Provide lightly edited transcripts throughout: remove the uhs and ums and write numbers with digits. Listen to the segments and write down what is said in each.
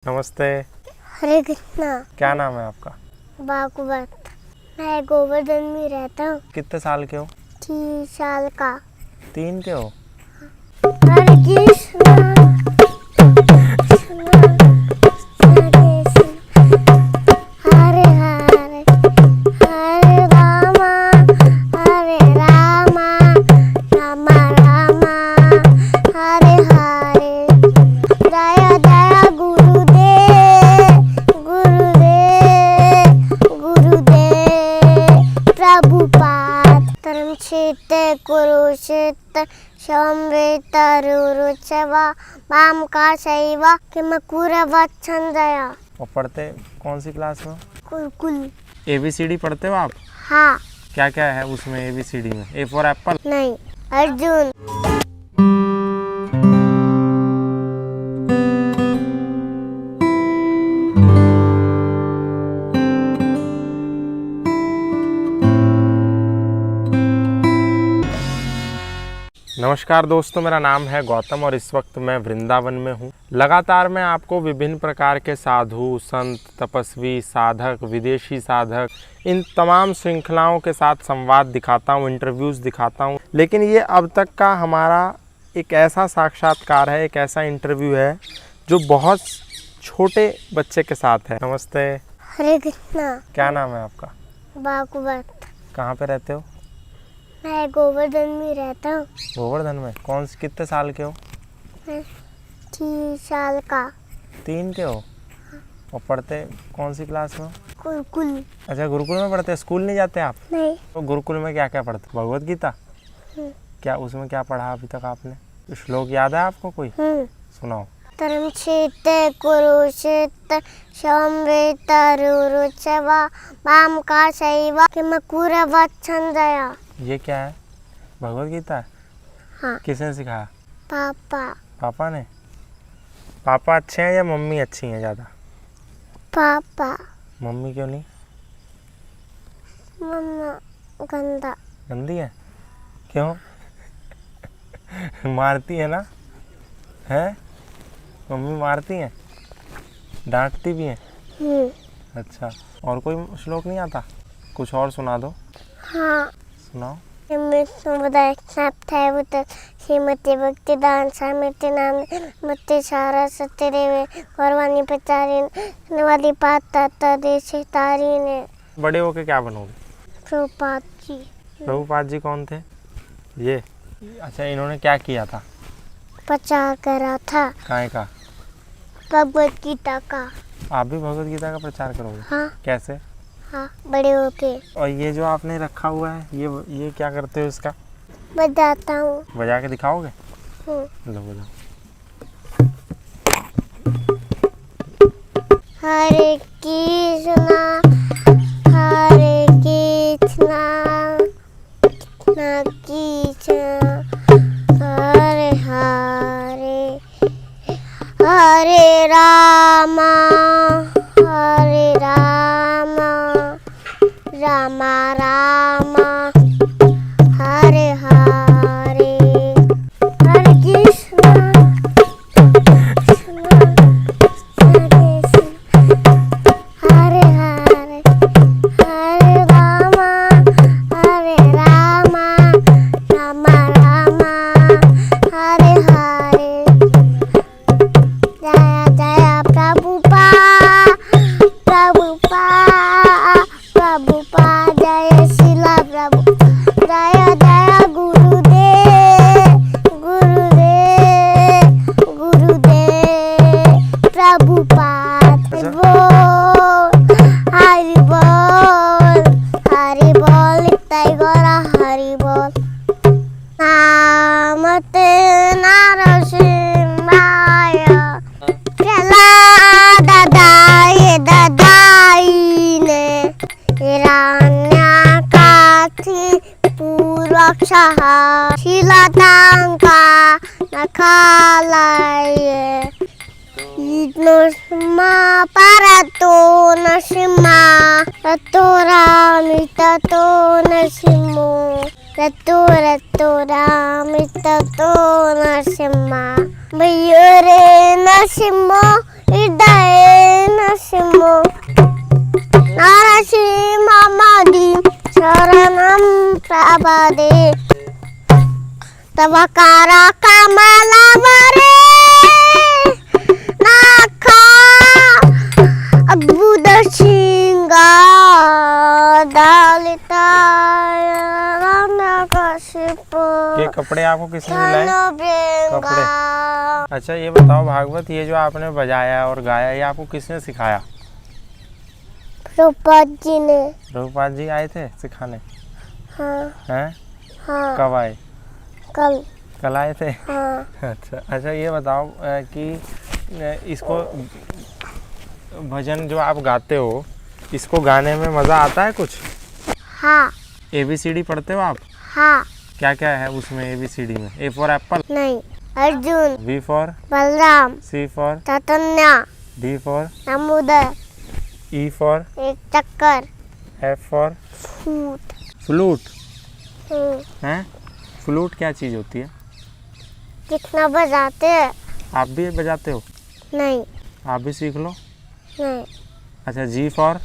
नमस्ते। हरे कृष्णा। क्या नाम है आपका? बाकुवत। मैं गोवर्धन में रहता हूँ। कितने साल के हो? 3 साल का। 3 के हो? हरे कृष्णा कृष्णा हरे कृष्णा हरे हरे हरे रामा रामा रामा हरे हरे। दया दया गुरुदेव प्रभुपाद धर्म क्षेत्र कुरुक्षेत्र समवेत रुरुचवा वाम का शैवा किमकुर वच्छंदया। और पढ़ते कौन सी क्लास में? कुल। ABCD पढ़ते हो आप? हाँ। क्या क्या है उसमें ABCD में? A for apple? नहीं, अर्जुन। नमस्कार दोस्तों, मेरा नाम है गौतम और इस वक्त मैं वृंदावन में हूँ। लगातार मैं आपको विभिन्न प्रकार के साधु, संत, तपस्वी, साधक, विदेशी साधक, इन तमाम श्रृंखलाओं के साथ संवाद दिखाता हूँ, इंटरव्यूज़ दिखाता हूँ। लेकिन ये अब तक का हमारा एक ऐसा साक्षात्कार है, एक ऐसा इंटरव्यू है जो बहुत छोटे बच्चे के साथ है। नमस्ते। हरे कृष्णा। क्या नाम है आपका? बाकुवत। कहाँ पे रहते हो? मैं गोवर्धन में रहता हूँ। गोवर्धन में? कितने साल के हो? मैं 3 साल का। 3 के हो? और पढ़ते कौन सी क्लास में? कुल। अच्छा, गुरुकुल में पढ़ते हैं? स्कूल नहीं जाते आप? नहीं। तो गुरुकुल में क्या क्या पढ़ते? भगवत गीता? क्या उसमें क्या पढ़ा अभी तक आपने? श्लोक याद है आपको कोई? सुनाओ। धर्म क्षेत्र कुरुक्षेत्र समवेत रुरुचवा वाम का शैवा किमकुर वच्छंदया। ये क्या है? भगवत गीता है? हाँ। किसने सिखाया? पापा ने? पापा अच्छे हैं या मम्मी अच्छी हैं ज़्यादा? पापा। मम्मी क्यों नहीं? मम्मा गंदी है? क्यों? मारती है ना? हैं? मम्मी मारती हैं? डांटती भी हैं? अच्छा, और कोई श्लोक नहीं आता? कुछ और सुना दो। हाँ। सुनाओ। श्रीमती भक्तिदान स्वामी नाम मत्ते सारा सत्य देवे गौरवानी प्रचारी वाली पाता देश तारी ने। बड़े होके क्या बनोगे? प्रभुपाद जी। प्रभुपाद जी कौन थे? ये? अच्छा, इन्होंने क्या किया था? प्रचार करा था। काय का? भगवत गीता का। आप भी भगवत गीता का प्रचार करोगे? हाँ। कैसे? हाँ, बड़े होके। और ये जो आपने रखा हुआ है, ये क्या करते हो इसका? बजाता हूँ। बजा के दिखाओगे? लो बजाओ। हरे कृष्णा हरे कृष्णा कृष्णा हरे हरे हरे रामा रामा रामा हरे हरे हरे कृष्णा कृष्णा हरे हरे हरे रामा रामा रामा हरे हरे। जय जय प्रभुपा जय शिला प्रभु। जय जय गुरुदेव प्रभुपाद। हरि बोल नित्य गौरा हरि बोल। नामते नरसिंहाय ददाई ने हिरण्यकाक्षी पूर्वक्षः शीलतांका नखालये नृसिंहा परतो नृसिंहा ततो रामि ततो नृसिंहो रत्तो रत्तो राम तो नरसिम्हा भैयो रे नरसिम्हो हृदय नरसिम्हो नारसिंहमादि शरणं प्रपदे तव कारा कमलवरे नाखा अद्भुत सिंगा ये कपड़े आपको किसने दिलाए? कपड़े। अच्छा ये बताओ भागवत, ये जो आपने बजाया और गाया ये आपको किसने सिखाया? प्रभुपाद जी ने। प्रभुपाद जी आए थे सिखाने? हाँ। हैं? हाँ। कब आए? कल आए थे? हाँ। अच्छा ये बताओ कि इसको भजन जो आप गाते हो इसको गाने में मज़ा आता है कुछ? हाँ। ABCD पढ़ते हो आप? हाँ। क्या क्या है उसमें ABCD में? A for apple? नहीं। Arjun. B for Balram. C for Chaitanya. D for समुद्र। E फॉर एक चक्कर। F for foot. फ्लूट। हैं? फ्लूट क्या चीज़ होती है? कितना बजाते हैं? आप भी बजाते हो? नहीं। आप भी सीख लो। नहीं। अच्छा G फॉर?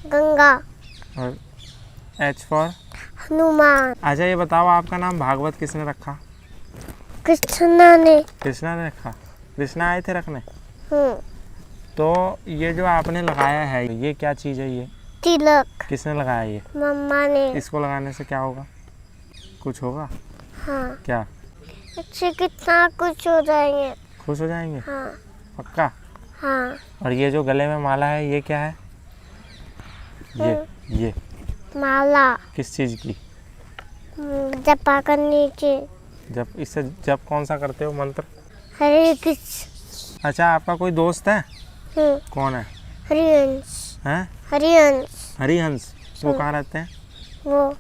गंगा। और H फॉर? हनुमान। अच्छा ये बताओ आपका नाम भागवत किसने रखा? कृष्णा ने। कृष्णा ने रखा? कृष्णा आए थे रखने? तो ये जो आपने लगाया है ये क्या चीज़ है? ये तिलक। किसने लगाया ये? मम्मा ने। इसको लगाने से क्या होगा? कुछ होगा? हाँ। क्या? इससे कितना कुछ हो जाएंगे। खुश हो जाएंगे? हाँ। पक्का? हाँ। और ये जो गले में माला है ये क्या है? ये माला किस चीज़ की? जपा करने की। जब इससे जब कौन सा करते हो मंत्र? हरे कृष्ण। अच्छा आपका कोई दोस्त है? कौन है? हरिहंस। हैं? हरिहंस। हरिहंस। वो कहाँ रहते हैं? वो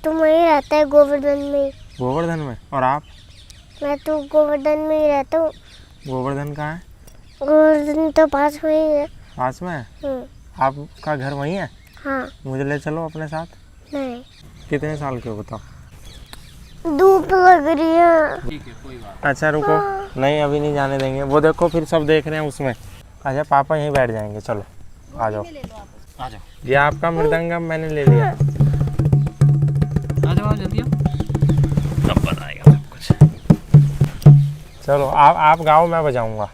तो वहीं रहता है गोवर्धन में। गोवर्धन में? और आप? मैं तो गोवर्धन में ही रहता हूँ। गोवर्धन कहाँ है? गोवर्धन तो पास में ही है। पास में है? आपका घर वहीं है? हाँ। मुझे ले चलो अपने साथ। नहीं। कितने साल के हो बताओ? धूप लग रही है। ठीक है कोई बात। अच्छा रुको। नहीं अभी नहीं जाने देंगे, वो देखो फिर सब देख रहे हैं उसमें। अच्छा पापा यहीं बैठ जाएंगे, चलो आ जाओ। आ जाओ। ये आपका मृदंगम मैंने ले लिया। आ जाओ जल्दी सब बताएगा सब कुछ। चलो आप गाओ, मैं बजाऊंगा।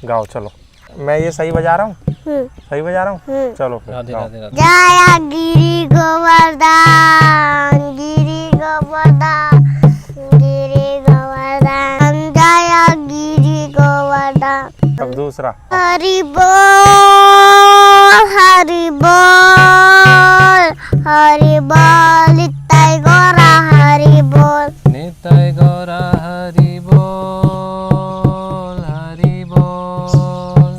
गाओ चलो। मैं ये सही बजा रहा हूँ? सही बजा रहा हूँ? चलो फिर राधे गाओ। राधे राधे। जया गिरी गोवर्धन गिरी गोवर्धन गिरी गोवर्धन जया गिरी गोवर्धन। अब दूसरा। हरि बोल नित्य गौरा हरि बोल। नित्य गौरा हरि बोल हरि बोल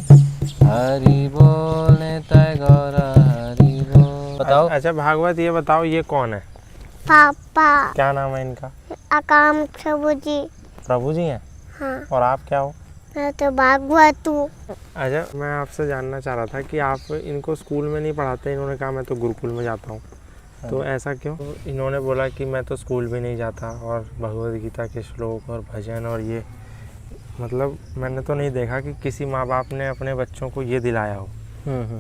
हरि बोल नित्य गौरा हरि बोल। बताओ। अच्छा भागवत ये बताओ ये कौन है? पापा। क्या नाम है इनका? आकाम प्रभु जी। प्रभु जी हैं? हाँ। और आप क्या हो? मैं तो भागवत हूँ। अच्छा मैं आपसे जानना चाह रहा था कि आप इनको स्कूल में नहीं पढ़ाते? इन्होंने कहा मैं तो गुरुकुल में जाता हूँ, तो ऐसा क्यों? तो इन्होंने बोला कि मैं तो स्कूल भी नहीं जाता और भगवद गीता के श्लोक और भजन और ये, मतलब मैंने तो नहीं देखा कि किसी माँ बाप ने अपने बच्चों को ये दिलाया हो।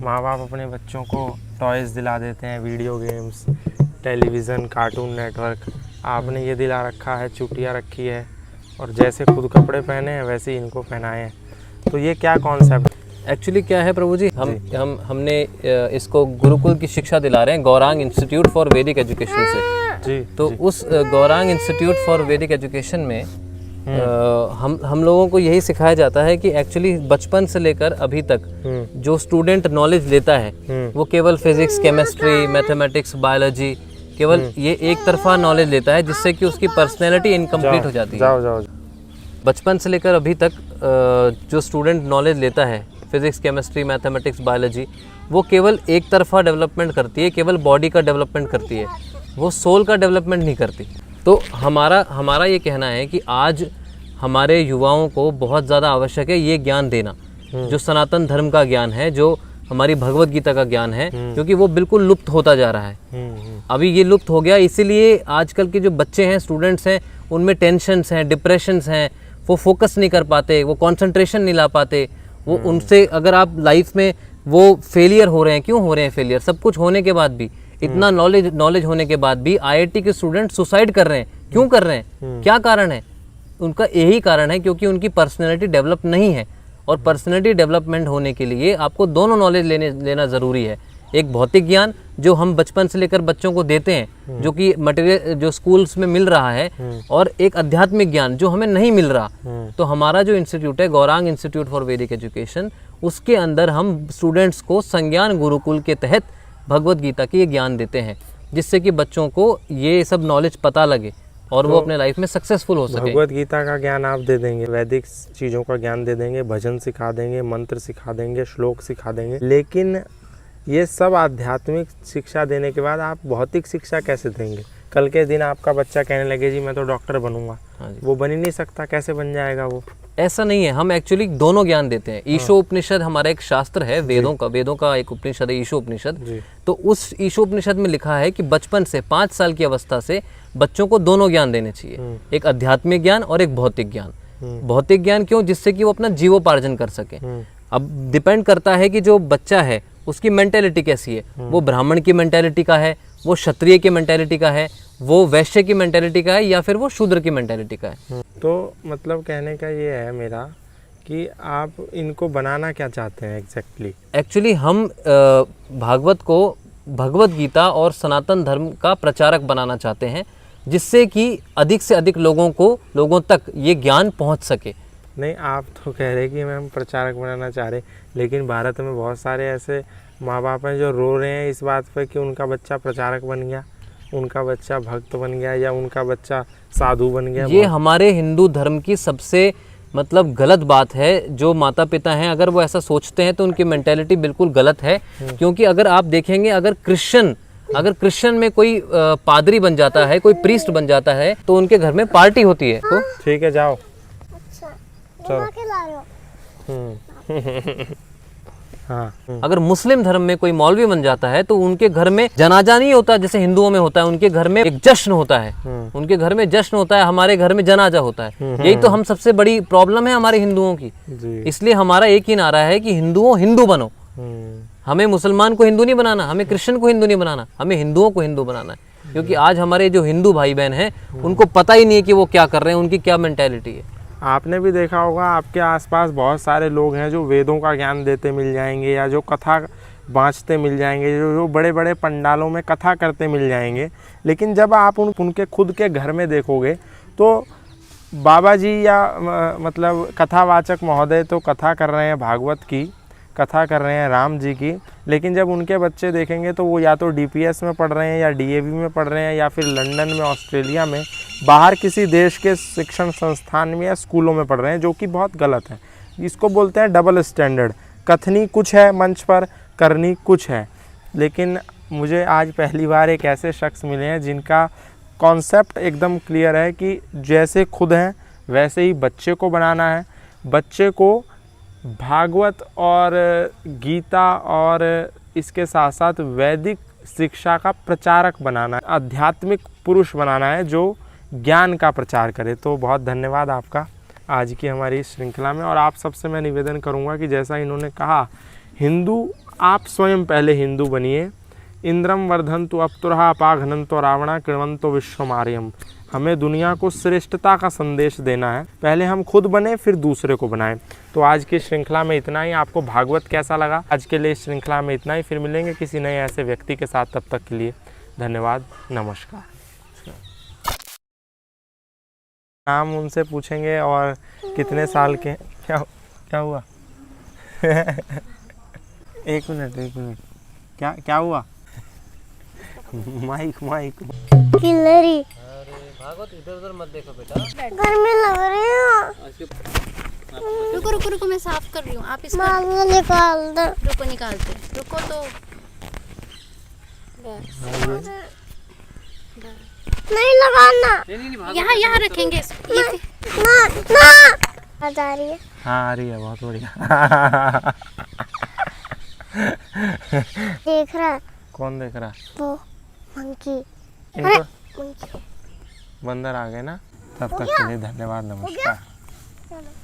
माँ बाप अपने बच्चों को टॉयज़ दिला देते हैं, video games, television, cartoon network. आपने ये दिला रखा है, चुटिया रखी है और जैसे खुद कपड़े पहने हैं वैसे इनको पहनाए हैं। तो ये क्या कॉन्सेप्ट? एक्चुअली क्या है प्रभु जी, हमने इसको गुरुकुल की शिक्षा दिला रहे हैं गौरांग इंस्टीट्यूट फॉर वैदिक एजुकेशन से। जी। तो जी। उस गौरांग इंस्टीट्यूट फॉर वैदिक एजुकेशन में हम लोगों को यही सिखाया जाता है कि एक्चुअली बचपन से लेकर अभी तक जो स्टूडेंट नॉलेज लेता है वो केवल फिजिक्स, केमिस्ट्री, मैथमेटिक्स, बायोलॉजी, केवल ये एक तरफा नॉलेज लेता है, जिससे कि उसकी पर्सनैलिटी इनकम्प्लीट हो जाती है। जाओ। बचपन से लेकर अभी तक जो स्टूडेंट नॉलेज लेता है फिजिक्स, केमिस्ट्री, मैथमेटिक्स, बायोलॉजी, वो केवल एक तरफा डेवलपमेंट करती है, केवल बॉडी का डेवलपमेंट करती है, वो सोल का डेवलपमेंट नहीं करती। तो हमारा ये कहना है कि आज हमारे युवाओं को बहुत ज़्यादा आवश्यक है ये ज्ञान देना, जो सनातन धर्म का ज्ञान है, जो हमारी भगवत गीता का ज्ञान है, क्योंकि वो बिल्कुल लुप्त होता जा रहा है। अभी ये लुप्त हो गया, इसीलिए आजकल के जो बच्चे हैं, स्टूडेंट्स हैं, उनमें टेंशन्स हैं, डिप्रेशंस हैं, वो फोकस नहीं कर पाते, वो कंसंट्रेशन नहीं ला पाते। वो उनसे अगर आप लाइफ में वो फेलियर हो रहे हैं, क्यों हो रहे हैं फेलियर? सब कुछ होने के बाद भी, इतना नॉलेज होने के बाद भी आईआईटी के स्टूडेंट सुसाइड कर रहे हैं। क्यों कर रहे हैं? क्या कारण है? उनका यही कारण है क्योंकि उनकी पर्सनैलिटी डेवलप नहीं है। और पर्सनैलिटी डेवलपमेंट होने के लिए आपको दोनों नॉलेज लेना ज़रूरी है। एक भौतिक ज्ञान जो हम बचपन से लेकर बच्चों को देते हैं, जो कि मटेरियल जो स्कूल्स में मिल रहा है, और एक आध्यात्मिक ज्ञान जो हमें नहीं मिल रहा। तो हमारा जो इंस्टीट्यूट है, गौरांग इंस्टीट्यूट फॉर वैदिक एजुकेशन, उसके अंदर हम स्टूडेंट्स को संज्ञान गुरुकुल के तहत भगवत गीता की ये ज्ञान देते हैं, जिससे कि बच्चों को ये सब नॉलेज पता लगे और वो अपने लाइफ में सक्सेसफुल हो सके। भगवत गीता का ज्ञान आप दे देंगे, वैदिक चीज़ों का ज्ञान दे देंगे, भजन सिखा देंगे, मंत्र सिखा देंगे, श्लोक सिखा देंगे, लेकिन ये सब आध्यात्मिक शिक्षा देने के बाद आप भौतिक शिक्षा कैसे देंगे? कल के दिन आपका बच्चा कहने लगे जी मैं तो डॉक्टर बनूंगा, वो बन ही नहीं सकता, कैसे बन जाएगा वो? ऐसा नहीं है, हम एक्चुअली दोनों ज्ञान देते हैं। ईशो उपनिषद हमारा एक शास्त्र है, वेदों का एक उपनिषद है ईशो उपनिषद। तो उस ईशो उपनिषद में लिखा है कि बचपन से 5 साल की अवस्था से बच्चों को दोनों ज्ञान देने चाहिए, एक आध्यात्मिक ज्ञान और एक भौतिक ज्ञान। भौतिक ज्ञान क्यों? जिससे कि वो अपना जीवोपार्जन कर सके। अब डिपेंड करता है कि जो बच्चा है उसकी मेंटेलिटी कैसी है। वो ब्राह्मण की मेंटेलिटी का है, वो क्षत्रिय की मेंटेलिटी का है, वो वैश्य की मेंटेलिटी का है, या फिर वो शूद्र की मेंटेलिटी का है। तो मतलब कहने का ये है मेरा कि आप इनको बनाना क्या चाहते हैं एग्जैक्टली? एक्चुअली हम भागवत को, भगवत गीता और सनातन धर्म का प्रचारक बनाना चाहते हैं, जिससे कि अधिक से अधिक लोगों तक ये ज्ञान पहुंच सके। नहीं, आप तो कह रहे कि हम प्रचारक बनाना चाह रहे, लेकिन भारत में बहुत सारे ऐसे माँ बाप हैं जो रो रहे हैं इस बात पर कि उनका बच्चा प्रचारक बन गया, उनका बच्चा भक्त बन गया, या उनका बच्चा साधु बन गया। ये हमारे हिंदू धर्म की सबसे मतलब गलत बात है। जो माता पिता हैं अगर वो ऐसा सोचते हैं तो उनकी मेंटेलिटी बिल्कुल गलत है। क्योंकि अगर आप देखेंगे, अगर क्रिश्चियन में कोई पादरी बन जाता है, कोई प्रीस्ट बन जाता है, तो उनके घर में पार्टी होती है। तो ठीक है, जाओ। घुमा के ला रहे हो। हाँ। अगर मुस्लिम धर्म में कोई मौलवी बन जाता है तो उनके घर में जनाजा नहीं होता जैसे हिंदुओं में होता है, उनके घर में एक जश्न होता है। उनके घर में जश्न होता है, हमारे घर में जनाजा होता है। यही तो हम सबसे बड़ी प्रॉब्लम है हमारे हिंदुओं की। इसलिए हमारा एक ही नारा है कि हिंदू बनो। हमें मुसलमान को हिंदू नहीं बनाना, हमें क्रिश्चियन को हिंदू नहीं बनाना, हमें हिंदुओं को हिंदू बनाना है। क्योंकि आज हमारे जो हिंदू भाई बहन हैं उनको पता ही नहीं है कि वो क्या कर रहे हैं, उनकी क्या मेंटेलिटी है। आपने भी देखा होगा, आपके आसपास बहुत सारे लोग हैं जो वेदों का ज्ञान देते मिल जाएंगे, या जो कथा बाँचते मिल जाएंगे, जो बड़े बड़े पंडालों में कथा करते मिल जाएंगे। लेकिन जब आप उनके खुद के घर में देखोगे तो बाबा जी या मतलब कथावाचक महोदय तो कथा कर रहे हैं, भागवत की कथा कर रहे हैं, राम जी की, लेकिन जब उनके बच्चे देखेंगे तो वो या तो डीपीएस में पढ़ रहे हैं, या डीएवी में पढ़ रहे हैं, या फिर लंदन में, ऑस्ट्रेलिया में, बाहर किसी देश के शिक्षण संस्थान में या स्कूलों में पढ़ रहे हैं, जो कि बहुत गलत है। इसको बोलते हैं डबल स्टैंडर्ड। कथनी कुछ है मंच पर, करनी कुछ है। लेकिन मुझे आज पहली बार एक ऐसे शख्स मिले हैं जिनका कॉन्सेप्ट एकदम क्लियर है कि जैसे खुद हैं वैसे ही बच्चे को बनाना है, बच्चे को भागवत और गीता और इसके साथ साथ वैदिक शिक्षा का प्रचारक बनाना है, आध्यात्मिक पुरुष बनाना है जो ज्ञान का प्रचार करे। तो बहुत धन्यवाद आपका आज की हमारी इस श्रृंखला में। और आप सबसे मैं निवेदन करूंगा कि जैसा इन्होंने कहा, हिंदू आप स्वयं पहले हिंदू बनिए। इंद्रम वर्धन्तु अप्तुरः अपाघ्नन्तो रावणा कृण्वन्तो विश्वमार्यम। हमें दुनिया को श्रेष्ठता का संदेश देना है, पहले हम खुद बने फिर दूसरे को बनाएं। तो आज की श्रृंखला में इतना ही। आपको भागवत कैसा लगा? आज के लिए इस श्रृंखला में इतना ही। फिर मिलेंगे किसी नए ऐसे व्यक्ति के साथ, तब तक के लिए धन्यवाद, नमस्कार। नाम उनसे पूछेंगे और कितने साल के। क्या हुआ? एक मिनट क्या हुआ? माइक किलरी भागवत इधर उधर मत देखो बेटा, गर्मी लग रही है। रुको मैं साफ कर रही हूँ। आप इसको निकाल दो। रुको निकालते हैं। रुको तो बस। नहीं लगाना। यहाँ रखेंगे इसको। ना आ रही है। हाँ आ रही है, बहुत बढ़िया। देख रहा कौन देख रहा? वो मंकी। इनको बंदर आ गए ना। तब तक के लिए धन्यवाद, नमस्कार। चलो।